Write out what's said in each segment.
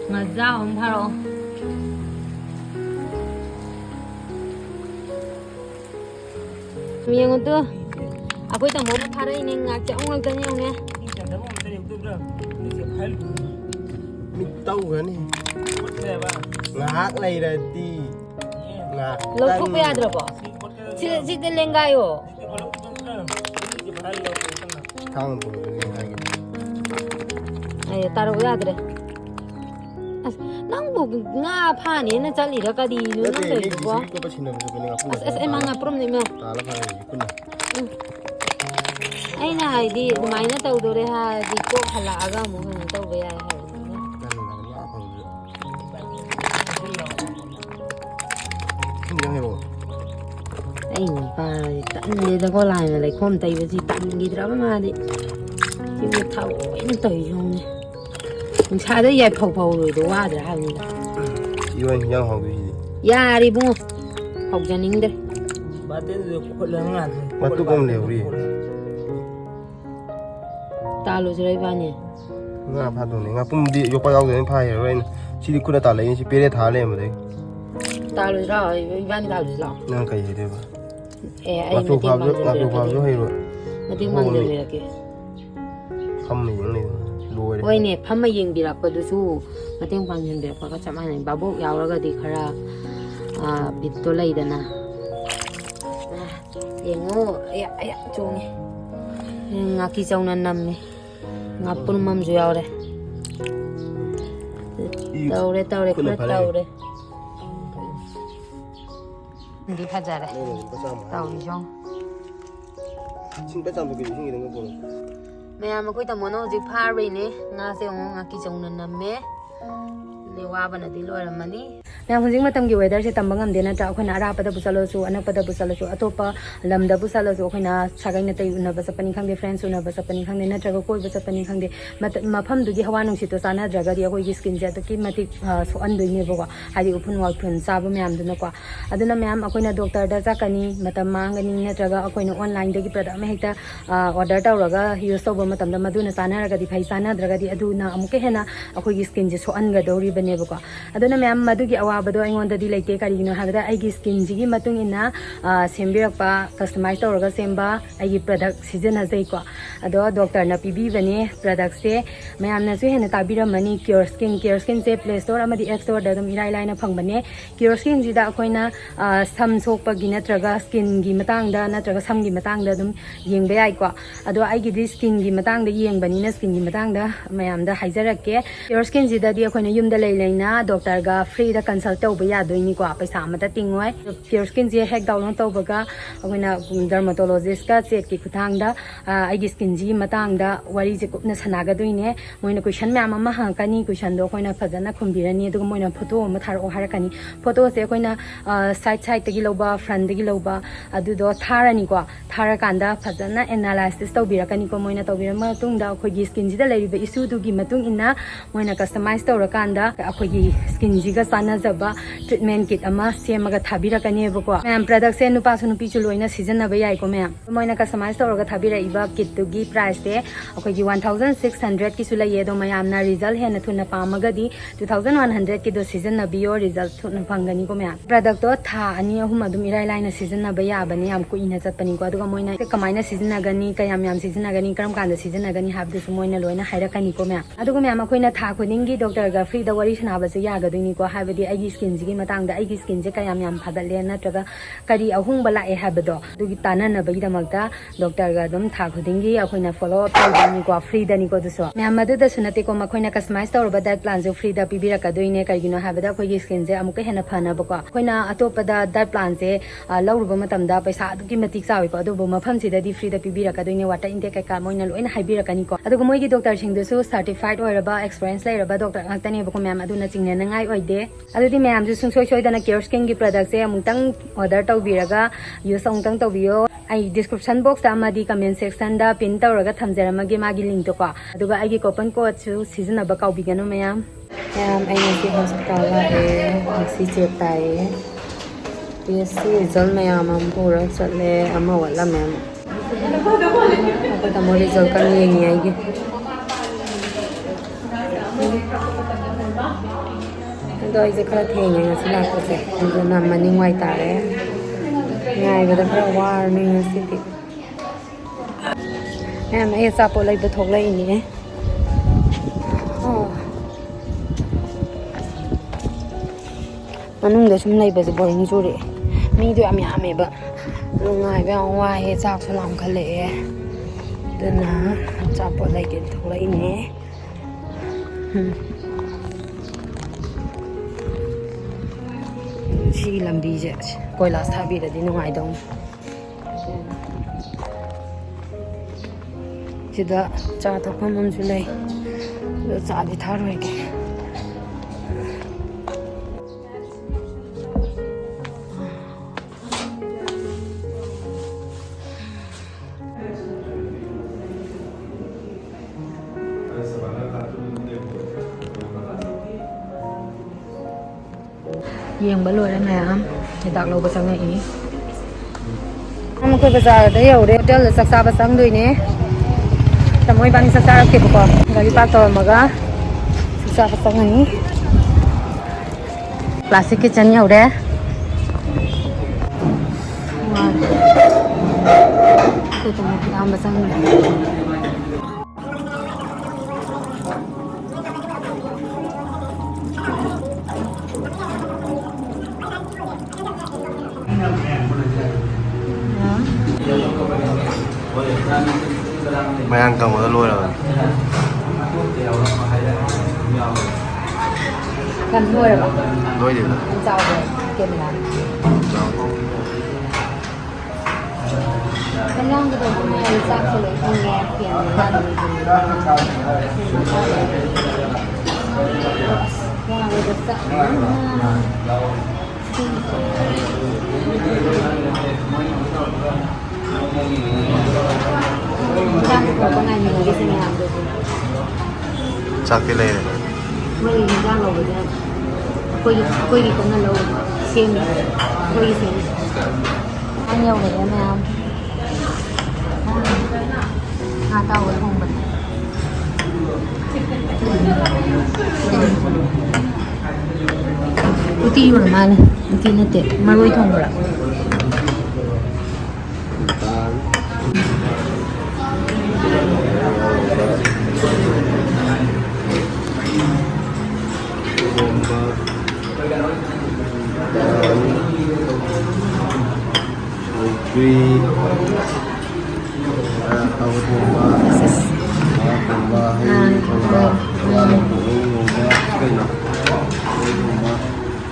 ngaza om pharo miếng ngon tươi à quay tầm một phá đây nên ngạc chậu ngon cân nhau nè tàu cái này ngạc này là đi ngạc lâu thuốc bây giờ bỏ chị tên lên gai rồi không bự này taro bây giờ nang bu nga pha ni na chali ra ka di nu na dei bo em nga prom ni me ai na di mai na tau do re ha di ko khala aga mo na tau be ya ha ai ni pa tan ni da ko lai na lai khom tai ba ji tan gi dra ma di ji bu thau ni tai yong ni mình xài tới dây phồng phồng rồi đồ ăn rồi hay gì yêu anh nhau học gì ya đi bu học cho nín đây mà tôi không liều đi ta luôn rồi ba nhỉ ngà phá đồ này ngà bung đi vô bao giờ đến phá rồi chỉ đi cũng ta lấy chỉ bé thả lên mà đấy ta luôn rồi ba ta luôn rồi nang cái gì đấy mà mà tôi vào vô hay rồi mà tiếng mang được rồi kìa không mình những này oi ne phama yeng bi rak pa du su mateng pang yen de pa ka chama ne babu yaw ra ga di khara bit to lai da na yengo ya chung ni nga ki chong na nam ni nga pun mam ju yaw re tau re tau re đi phát ra đây tàu đi trong xin bắt chạm cái gì xin đừng có buồn mẹ mà coi tao muốn nó chỉ phá rồi nè ngã xe ông ngã kia trong nền nằm mẹ đi qua bên này đi lôi làm mani mẹ hôm nay mà tầm kiểu weather sẽ tầm bằng âm đến là khuyên ara pada busalo su anak pada busalo su atopa lamda busalo su khuyên sagai na tayo na basa paning khang de friends na basa paning khang de na trago koi basa paning khang de mafam du di hawa nung sito sana draga di akoi skin ja to ki mati so an doi ne boga hadi upun wa phun sa ba myam du na kwa aduna myam akoi na doctor da ja kani matam mangani na traga akoi na online de ki product me hekta order ta raga use to ba matam da madu na sana raga di phai sana draga di adu na amuke hena akoi skin je so an ga dori bane boga aduna myam madu gi awa bado aingon da di laite kari no hagda ai gi skin ji gi matung ina sembirak pa customize to raga semba ai gi product season ha jai ko ado doctor na pibi bane product se myam na su hena tabira mani CureSkin se play store amadi app store da dum irai laina phang bane CureSkin ji da akoina sam sok pa gi natraga skin gi matang da natraga sam gi matang da dum yeng ba ai ko ado ai gi skin gi matang da yeng bani na skin gi matang da myam da haijarak ke CureSkin ji da di akoina yum da lai laina doctor ga free da consult to ba ya doi ni ko paisa ma ta tingoi CureSkin ji hack download to ba ga akoina dermatologist ka check ki khutang da ai gi skin ji matang da wari je kupna sana ga doi ne moina question myam ma ha kani question do koina phajana khumbirani adu moina photo ma thar o harakani photo se koina side tagi loba front tagi loba adu do tharani ko tharakanda phajana analysis to birakani ko moina to birama tung da khoi gi skin ji da lei ba issue du gi matung ina moina customize to rakanda khoi gi skin ji ga sana jaba treatment kit ama semaga thabirakani ba ko ma'am product se nupa su nupi chu loina season na ba yai ko ma'am moina customize to raga thabira iba kit tu gi price se khoi gi 1600 ki su lai ye do ma'am na result he na thuna pamaga di 2100 ki do season na bio result thuna phangani ko ma'am product to tha ani ahum adum irai laina season na ba ya bani am ko ina chatpani ko aduga moina kamaina season na gani kayam yam season na gani karam kanda season na gani habdu su moina loina hairakani ko ma'am aduga ma'am akoina tha khuning gi doctor ga free da wari sana ba se ya ga duni ko habadi ai skin ji gi matang da ai skin je kayam yam phadale na traga kari ahung bala e habado dugi tanana ba gi da magda doctor ga dum tha khuding gi akoina follow up to ni ko free da ni ko du so ma'am adu da sunate ko makoina customize to ba that plan jo free da pibira ka doine kari gi no habada ko gi skin je amuka hena phana ba ko akoina atopa da that plan je lawruba matam da paisa adu gi matik chawi ko adu bo mafam si da di free da pibira ka doine water intake ka moina loina haibira ka ni ko adu moi gi doctor sing du so certified oiraba experience lai raba doctor ngtani ba ko ma'am adu na chingna na ngai oide adu di ma'am ju sung soi da na CureSkin gi product se amutang order to biraga use ongtang to bio ai description box da amadi comment section da pin tawraga thamjara magi magi link to ko aduga ai gi coupon code su season ba kaw bigano ma'am ai ni hospital la e si check tai PSC result ma'am am pura chatle ama wala ma'am apa mo result kan yengi ai gi ꯑꯗꯣ ꯑꯩꯁꯦ ꯈꯔ ꯊꯦꯡꯉꯦ ꯉꯁꯤ ꯂꯥꯛꯄꯁꯦ ꯑꯗꯨꯅ ꯃꯅꯤꯡ ꯋꯥꯏ ꯇꯥꯔꯦ ꯉꯥꯏꯕꯗ ꯈꯔ ꯋꯥꯔꯅꯤ ꯉꯁꯤꯗꯤ ꯃꯌꯥꯝ ꯑꯩ ꯑꯆꯥꯄꯣꯠ ꯂꯩꯕ ꯊꯣꯛꯂꯛꯏꯅꯦ ꯃꯅꯨꯡꯗ ꯁꯨꯝ ꯂꯩꯕꯁꯦ ꯕꯣꯔꯤꯡ ꯆꯨꯔꯛꯑꯦ ꯃꯤꯗꯣ ꯌꯥꯝ ꯌꯥꯝꯃꯦꯕ ꯅꯨꯡꯉꯥꯏꯕ ꯌꯥꯝ ꯋꯥꯏꯑꯦ ꯆꯥꯛꯁꯨ ꯂꯥꯝꯈꯠꯂꯛꯑꯦ ꯑꯗꯨꯅ ꯑꯆꯥꯄꯣꯠ ꯂꯩꯒꯦ ꯊꯣꯛꯂꯛꯏꯅꯦ ꯁꯤꯒꯤ ꯂꯝꯕꯤꯁꯦ ꯀꯣꯏꯂꯥꯁ ꯊꯥꯕꯤꯔꯗꯤ ꯅꯨꯡꯉꯥꯏꯗꯧꯅꯤ ꯁꯤꯗ ꯆꯥ ꯊꯛꯐꯝ ꯑꯃꯁꯨ ꯂꯩ ꯑꯗꯣ ꯆꯥꯗꯤ ꯊꯥꯔꯣꯏꯒꯦ ꯌꯦꯡꯕ ꯂꯣꯏꯔꯦ ꯃꯌꯥꯝ ꯍꯤꯗꯥꯛ ꯂꯧꯕ ꯆꯪꯉꯛꯏ ꯑꯩꯈꯣꯏ ꯕꯖꯥꯔꯗ ꯌꯧꯔꯦ ꯍꯣꯇꯦꯜꯗ ꯆꯥꯛ ꯆꯥꯕ ꯆꯪꯗꯣꯏꯅꯦ ꯇꯥꯃꯣ ꯏꯕꯥꯅꯤ ꯆꯥꯛ ꯆꯥꯔꯛꯀꯦꯕꯀꯣ ꯒꯥꯔꯤ ꯄꯥꯔꯛ ꯇꯧꯔꯝꯃꯒ ꯆꯥꯛ ꯆꯥꯕ ꯆꯪꯉꯅꯤ ꯀ꯭ꯂꯥꯁꯤꯛ ꯀꯤꯆꯟ ꯌꯧꯔꯦ ꯑꯩꯈꯣꯏ ꯇꯥꯃꯣ ꯈꯨꯗꯥꯝꯕ ꯆꯪꯉꯦ ꯃꯌꯥꯡ ꯀꯪꯕꯗ ꯂꯣꯏꯔꯕꯅꯤ ꯌꯥꯝ ꯂꯣꯏꯔꯕ ꯂꯣꯏꯗꯦꯗ ꯌꯥꯝ ꯆꯥꯎꯕ ꯀꯦꯃꯦꯔꯥ ꯃꯌꯥꯡꯒꯤꯗꯣ ꯃꯌꯥꯡꯒꯤ ꯆꯥꯛꯁꯨ ꯂꯣꯏ ꯐꯪꯉꯦ ꯆꯥꯛꯇꯤ ꯂꯩꯔꯦ ꯃꯣꯏꯒꯤ ꯍꯤꯟꯖꯥꯡ ꯂꯧꯕꯁꯦ ꯑꯩꯈꯣꯏꯒꯤ ꯀꯧꯅ ꯂꯧ ꯁꯦꯝꯃꯤ ꯑꯩꯈꯣꯏꯒꯤ ꯁꯦꯝꯃꯤ ꯌꯥꯝ ꯌꯧꯒꯗ꯭ꯔꯦ ꯃꯌꯥꯝ ꯉꯥ ꯇꯥꯎꯕ ꯊꯣꯡꯕꯅꯦ ꯎꯇꯤ ꯑꯣꯏꯔ ꯃꯥꯜꯂꯦ ꯎꯇꯤ ꯅꯠꯇꯦ ꯃꯔꯣꯏ ꯊꯣꯡꯕ꯭ꯔꯥ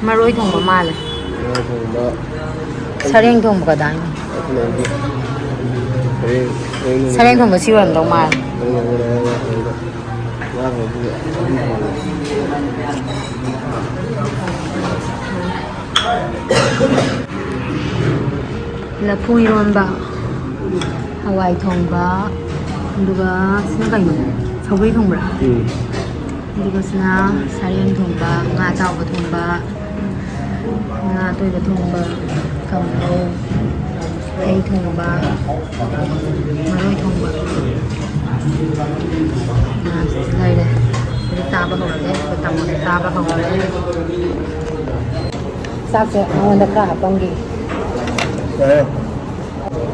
ꯃꯔꯣꯏ ꯊꯣꯡꯕ ꯃꯥꯜꯂꯦ ꯁꯔꯦꯡ ꯊꯣꯡꯕ ꯀꯗꯥꯏꯅꯣ ꯁꯔꯦꯡ ꯊꯣꯡꯕ ꯁꯤ ꯑꯣꯏꯔꯝꯗꯧ ꯃꯥꯜꯂꯦ ꯂꯐꯨ ꯏꯔꯣꯟꯕ ꯍꯋꯥꯏ ꯊꯣꯡꯕ ꯑꯗꯨꯒ ꯁꯤꯅ ꯀꯩꯅꯣ ꯁꯧꯒ꯭ꯔꯤ ꯊꯣꯡꯕ꯭ꯔꯥ ꯑꯗꯨꯒ ꯁꯤꯅ ꯁꯔꯦꯡ ꯊꯣꯡꯕ ꯉꯥ ꯑꯇꯥꯎꯕ ꯊꯣꯡꯕ ꯉꯥ ꯑꯇꯣꯏꯕ ꯊꯣꯡꯕ ꯀꯥꯡꯍꯧ ꯍꯩ ꯊꯣꯡꯕ ꯃꯔꯣꯏ ꯊꯣꯡꯕ ꯂꯩꯔꯦ ꯑꯗꯨ ꯆꯥꯕ ꯍꯧꯔꯒꯦ ꯑꯩꯈꯣꯏ ꯇꯥꯃꯣꯁꯦ ꯆꯥꯕ ꯍꯧꯔꯦ ꯆꯥꯛꯁꯦ ꯅꯉꯣꯟꯗ ꯈꯔ ꯍꯥꯞꯄꯝꯒꯦ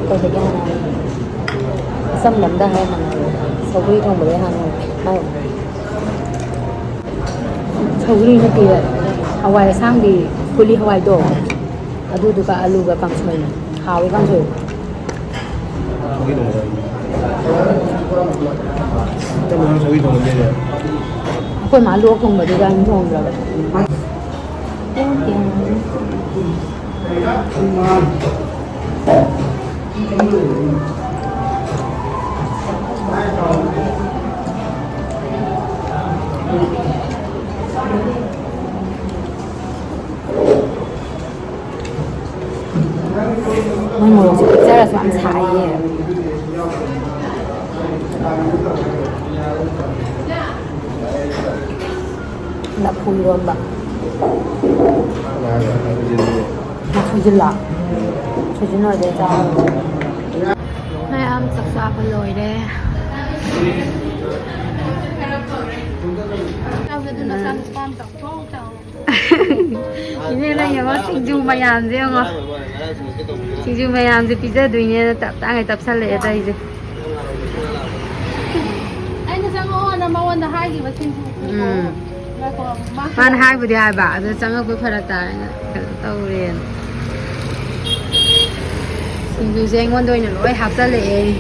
ꯀꯩꯗꯒꯤ ꯍꯥꯟꯅ ꯑꯆꯝꯕ ꯑꯝꯗ ꯍꯥꯟꯅ ꯁꯧꯒ꯭ꯔꯤ ꯊꯣꯡꯕꯗꯩ ꯍꯥꯟꯅ ꯍꯥꯏꯌꯣ ꯁꯧꯒ꯭ꯔꯤ ꯅꯠꯇꯦ ꯍꯋꯥꯏ ꯑꯁꯥꯡꯕꯤ ꯀꯨꯂꯤ ꯍꯋꯥꯏꯗꯣ ꯑꯗꯨꯗꯨꯒ ꯑꯂꯨꯒ ꯀꯥꯡꯁꯣꯏꯅꯤ ꯍꯥꯎꯋꯤ ꯀꯥꯡꯁꯣꯏ ꯑꯩꯈꯣই ꯃꯥ ꯂꯣꯛ ꯊꯣꯡꯕꯗꯨꯗ ꯑꯩꯅ ꯊꯣꯡꯈ꯭ꯔꯕ ꯃꯣꯏ ꯃꯣꯔꯣꯛꯁꯦ ꯄꯤꯛꯆꯔꯁꯨ ꯌꯥꯝ ꯁꯥꯏꯌꯦ ꯂꯐꯨ ꯏꯔꯣꯟꯕ ꯁꯣꯏꯖꯤꯜꯂ ꯁꯣꯏꯖꯤꯟ ꯑꯣꯏꯔꯗꯤ ꯆꯥꯔꯣꯏ ꯃꯌꯥꯝ ꯆꯥꯛ ꯆꯥꯕ ꯂꯣꯏꯔꯦ ꯁꯤꯡꯖꯨ ꯃꯌꯥꯝꯁꯦ ꯌꯦꯡꯉꯣ ꯁꯤꯡꯖꯨ ꯃꯌꯥꯝꯁꯦ ꯄꯤꯖꯗꯣꯏꯅꯦꯅ ꯇꯞ ꯇꯥꯡꯉꯩ ꯇꯞꯁꯜꯂꯛꯑꯦ ꯑꯇꯩꯁꯦ ꯑꯩꯅ ꯆꯪꯉꯛꯑꯣꯅ ꯃꯉꯣꯟꯗ ꯍꯥꯏꯈꯤꯕ ꯁꯤꯡꯖꯨ ꯃꯥꯅ ꯍꯥꯏꯕꯨꯗꯤ ꯍꯥꯏꯕ ꯑꯗꯨ ꯆꯪꯉꯛꯄ ꯐꯔꯛ ꯇꯥꯔꯦꯅ ꯀꯩꯅꯣ ꯇꯧꯔꯦꯅ ꯁꯤꯡꯖꯨꯁꯦ ꯑꯩꯉꯣꯟꯗ ꯑꯣꯏꯅ ꯂꯣꯏ ꯍꯥꯞꯆꯜꯂꯛꯑꯦ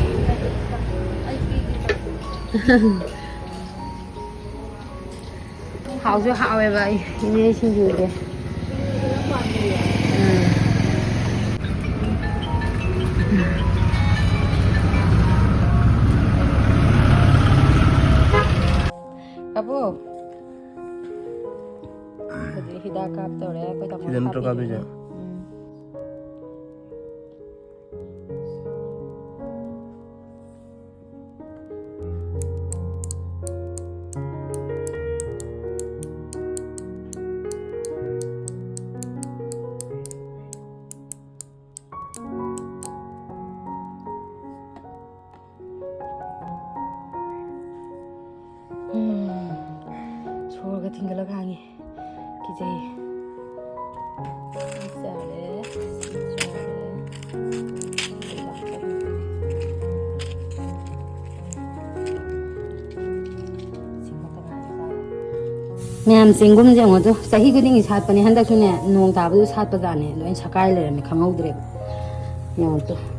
ꯍꯥꯎꯁꯨ ꯍꯥꯎꯋꯦꯕ ꯏꯅꯦ ꯁꯤꯡꯖꯨꯁꯦ Kapu. Jadi hidak kap tore, kau tak mau Tidak untuk kap aja. Soalnya tinggal lagi, kijai. Mẹ sinh cũng giống vậy, sau khi quyết định sát bani, hắn đã nói nông thảo bây giờ sát bаза네, nói sakaile, mình không ngầu được, nhau tu.